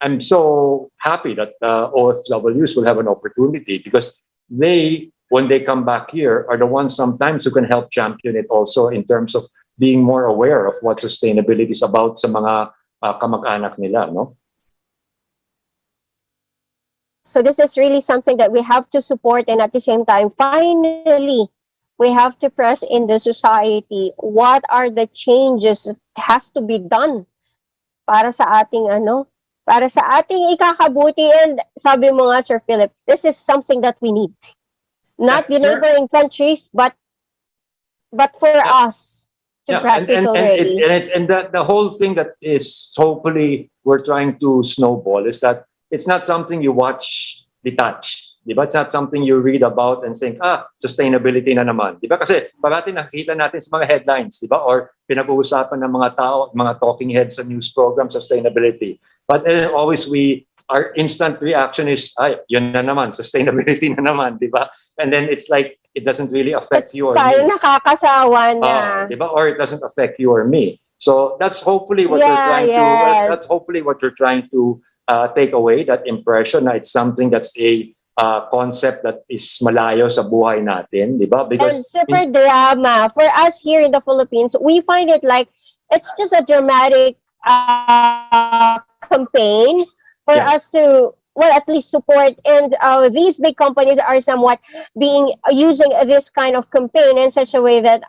I'm so happy that OFWs will have an opportunity, because they, when they come back here, are the ones sometimes who can help champion it also in terms of being more aware of what sustainability is about sa mga kamag-anak nila, no? So this is really something that we have to support, and at the same time, finally, we have to press in the society what are the changes that has to be done para sa ating para sa ating ikakabuti. And sabi mo nga, Sir Philip, this is something that we need. Not the neighboring countries, but for us to practice already. And the whole thing that is hopefully we're trying to snowball is that it's not something you watch detached. Diba? It's not something you read about and think, sustainability na naman. Diba? Kasi parati nakikita natin sa mga headlines, diba? Or pinag-uusapan ng mga tao, mga talking heads sa news program, sustainability. But always our instant reaction is, yun na naman, sustainability na naman, diba? And then it's like, it doesn't really affect you or me. Tayo nakakasawa na. Diba? Or it doesn't affect you or me. So that's hopefully what we're trying to, that's hopefully what you're trying to take away, that impression na it's something that's a concept that is malayo sa buhay natin, di ba? Because and super drama. For us here in the Philippines, we find it like it's just a dramatic campaign for us to well, at least support. And these big companies are somewhat being using this kind of campaign in such a way that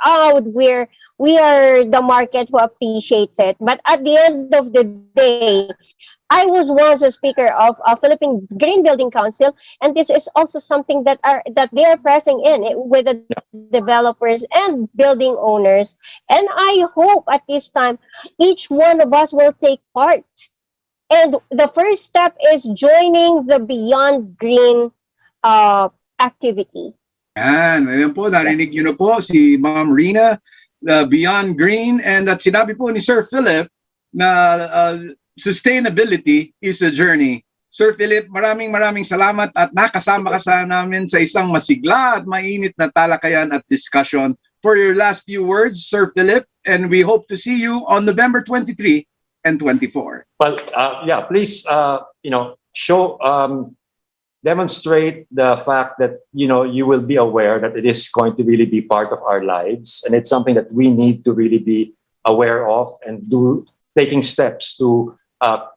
we are the market who appreciates it. But at the end of the day, I was once a speaker of a Philippine Green Building Council, and this is also something that they are pressing in with the developers and building owners. And I hope at this time each one of us will take part. And the first step is joining the Beyond Green activity. Ayan po, narinig nyo na po si Ma'am Rina, Beyond Green, and at sinabi po ni Sir Philip na sustainability is a journey. Sir Philip, maraming salamat at nakasama ka sa namin sa isang masigla at mainit na talakayan at discussion. For your last few words, Sir Philip, and we hope to see you on November 23 and 24. Well, please, demonstrate the fact that, you will be aware that it is going to really be part of our lives. And it's something that we need to really be aware of and taking steps to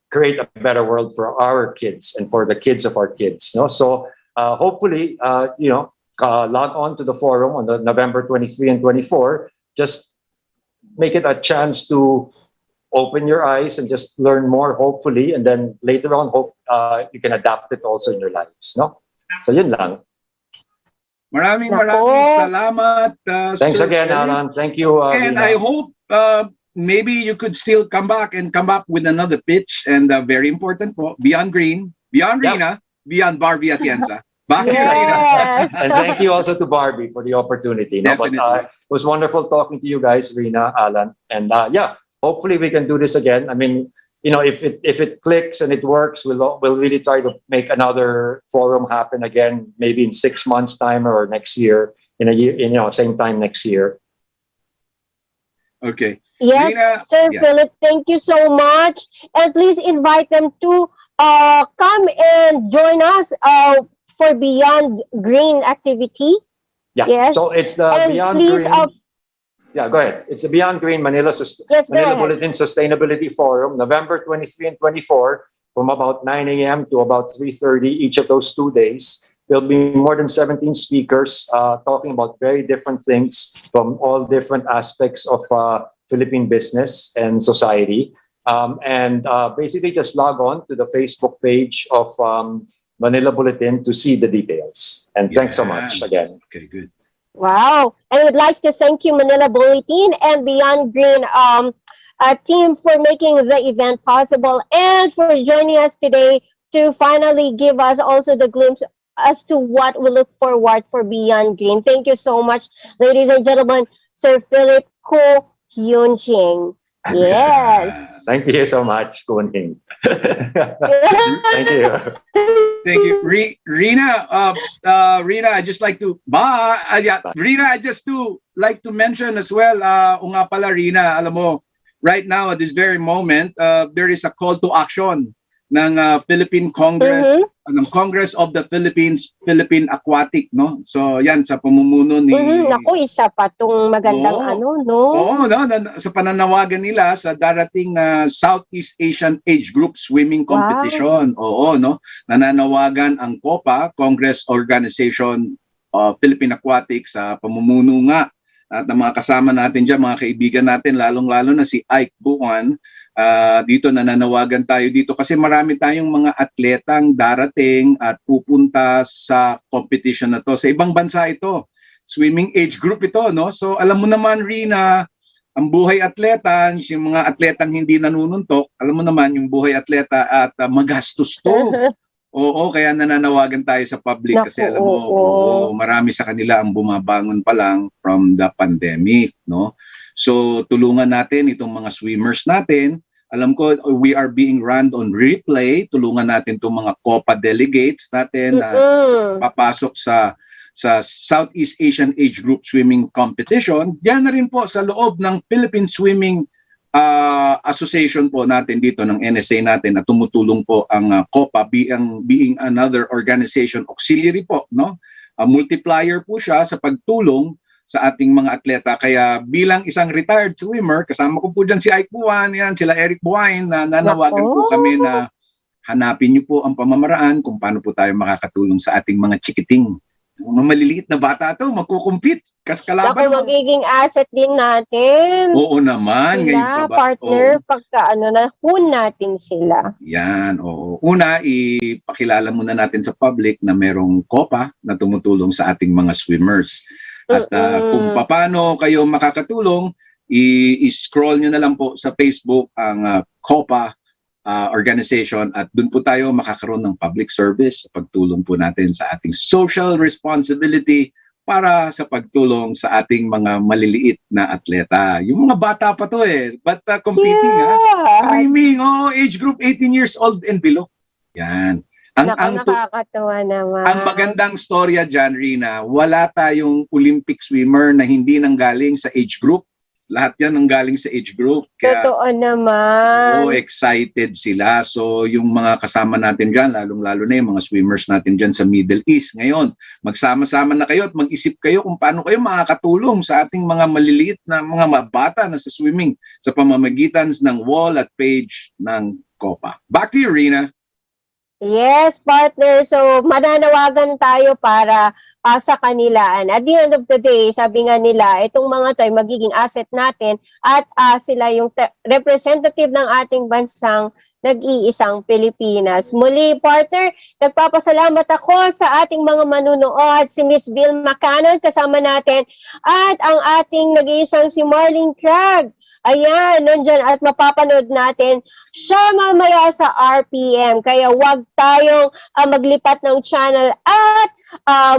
create a better world for our kids and for the kids of our kids. So hopefully, log on to the forum on the November 23 and 24. Just make it a chance to open your eyes and just learn more, hopefully, and then later on, you can adapt it also in your lives. So yun lang. Maraming salamat. Thanks again, Alan. Thank you. And Rina. I hope maybe you could still come up with another pitch. And very important po, Beyond Green, Beyond Rina, Beyond Barbie Atienza. Yes. And thank you also to Barbie for the opportunity. But it was wonderful talking to you guys, Rina, Alan, and hopefully we can do this again. I mean, if it clicks and it works, we'll really try to make another forum happen again, maybe in 6 months' time or next year, in a year, same time next year. Okay. Yes, Rina, Sir Philip, thank you so much. And please invite them to come and join us for Beyond Green activity. Yeah. Yes. So it's the Beyond Green. Go ahead. It's the Beyond Green Manila Bulletin Sustainability Forum, November 23 and 24, from about 9 a.m. to about 3:30 each of those 2 days. There'll be more than 17 speakers talking about very different things from all different aspects of Philippine business and society. Basically just log on to the Facebook page of Manila Bulletin to see the details. And thanks so much again. Okay, good. Wow. I would like to thank you, Manila Bulletin and Beyond Green team, for making the event possible and for joining us today to finally give us also the glimpse as to what we look forward for Beyond Green. Thank you so much, ladies and gentlemen. Sir Philip Ko Hyun-Ching. Yes. Thank you so much, Kuning. Thank you. Thank you, Rina. Rina, I just like to Rina, I just like to mention as well. Nga pala, Rina, alam mo, right now at this very moment, there is a call to action ng Philippine Congress, ng Congress of the Philippines, Philippine Aquatic, no? So yan sa pamumuno ni Naku, isa pa tong magandang sa pananawagan nila sa darating na Southeast Asian Age Group Swimming Competition. Nananawagan ang COPA, Congress Organization of Philippine Aquatic, sa pamumuno nga at ang mga kasama natin dyan, mga kaibigan natin, lalong-lalo na si Ike Buwan. Dito nananawagan tayo dito kasi marami tayong mga atletang darating at pupunta sa competition na to. Sa ibang bansa ito, swimming age group ito, no? So alam mo naman, Rina, ang buhay atleta, yung mga atletang hindi nanununtok, alam mo naman yung buhay atleta at magastos to. Oo, kaya nananawagan tayo sa public kasi alam mo, marami sa kanila ang bumabangon pa lang from the pandemic, no? So tulungan natin itong mga swimmers natin. Alam ko, we are being run on replay. Tulungan natin itong mga COPA delegates natin na papasok sa Southeast Asian Age Group Swimming Competition. Diyan na rin po sa loob ng Philippine Swimming Association po natin dito, ng NSA natin, na tumutulong po ang COPA being another organization, auxiliary po, no? Multiplier po siya sa pagtulong sa ating mga atleta. Kaya bilang isang retired swimmer, kasama ko po dyan si Ike Buwan, yan, sila Eric Buwain, na nanawagan po kami na hanapin niyo po ang pamamaraan kung paano po tayo makakatulong sa ating mga chikiting. Mga maliliit na bata to, magkukumpit. Kalaban. Ako, magiging asset din natin. Oo naman. Sila, partner, pagka na-hoon natin sila. Yan, oo. Una, ipakilala muna natin sa public na merong COPA na tumutulong sa ating mga swimmers. At kung paano kayo makakatulong, i-scroll nyo na lang po sa Facebook ang COPA organization at dun po tayo makakaroon ng public service sa pagtulong po natin sa ating social responsibility para sa pagtulong sa ating mga maliliit na atleta. Yung mga bata pa to but competing swimming, age group 18 years old and below. Yan. Nakakatawa naman. Ang magandang storya dyan, Rina, wala tayong Olympic swimmer na hindi nanggaling sa age group. Lahat yan nanggaling sa age group. Kaya, totoo naman. Excited sila. So yung mga kasama natin dyan, lalong-lalo na yung mga swimmers natin dyan sa Middle East. Ngayon, magsama-sama na kayo at mag-isip kayo kung paano kayo makakatulong sa ating mga maliliit na mga bata na sa swimming sa pamamagitan ng wall at page ng COPA. Back to you, Rina. Yes, partner. So, mananawagan tayo para sa kanila. And at the end of the day, sabi nga nila, itong mga to ay magiging asset natin at sila yung representative ng ating bansang nag-iisang Pilipinas. Muli, partner, nagpapasalamat ako sa ating mga manunood, si Miss Bill Macanon kasama natin at ang ating nag-iisang si Marlene Crag. Ayan, nandyan at mapapanood natin siya mamaya sa RPM. Kaya wag tayong maglipat ng channel. At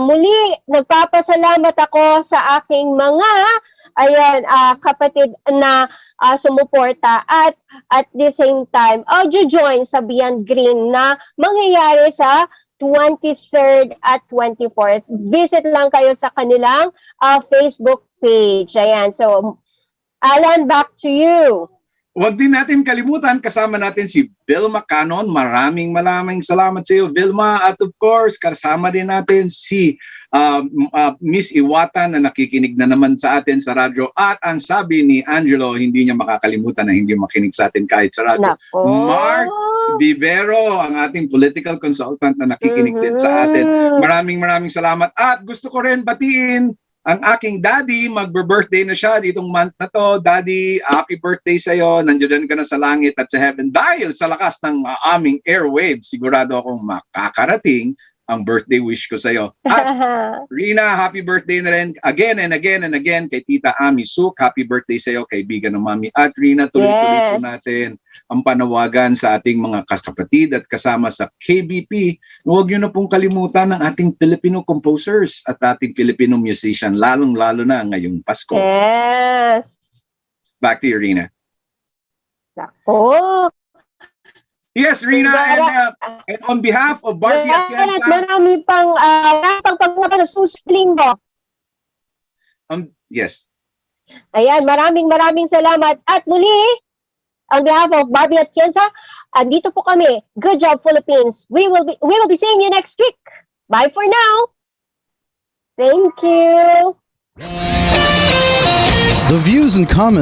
muli, nagpapasalamat ako sa aking mga kapatid na sumuporta at the same time, audio join sa Beyond Green na mangyayari sa 23rd at 24th. Visit lang kayo sa kanilang Facebook page. Ayan, so Alan, back to you. Huwag din natin kalimutan, kasama natin si Vilma Canon. Maraming salamat sa iyo, Vilma. At of course, kasama din natin si Miss Iwata na nakikinig na naman sa atin sa radyo. At ang sabi ni Angelo, hindi niya makakalimutan na hindi makinig sa atin kahit sa radyo. Nako. Mark Vivero, ang ating political consultant na nakikinig din sa atin. Maraming salamat. At gusto ko rin batiin ang aking daddy, magbe-birthday na siya ditong month na to. Daddy, happy birthday sa'yo. Nandiyan ka na sa langit at sa heaven. Dahil sa lakas ng aming airwaves, sigurado akong makakarating ang birthday wish ko sa'yo. At Rina, happy birthday na rin again and again and again kay Tita Ami Suk. Happy birthday sa'yo, kaibigan ng Mami. At Rina, tuloy-tuloy po natin ang panawagan sa ating mga kapatid at kasama sa KBP. Huwag niyo na pong kalimutan ng ating Filipino composers at ating Filipino musician, lalong-lalo na ngayong Pasko. Yes. Back to you, Rina. Nako. Yes, Rina, and on behalf of Barbie Atienza. Marami pang pagpapagawa sa susunod linggo. Yes. Ayan, maraming salamat. At muli, on behalf of Barbie Atienza, andito po kami. Good job, Philippines. We will be seeing you next week. Bye for now. Thank you. The views and comments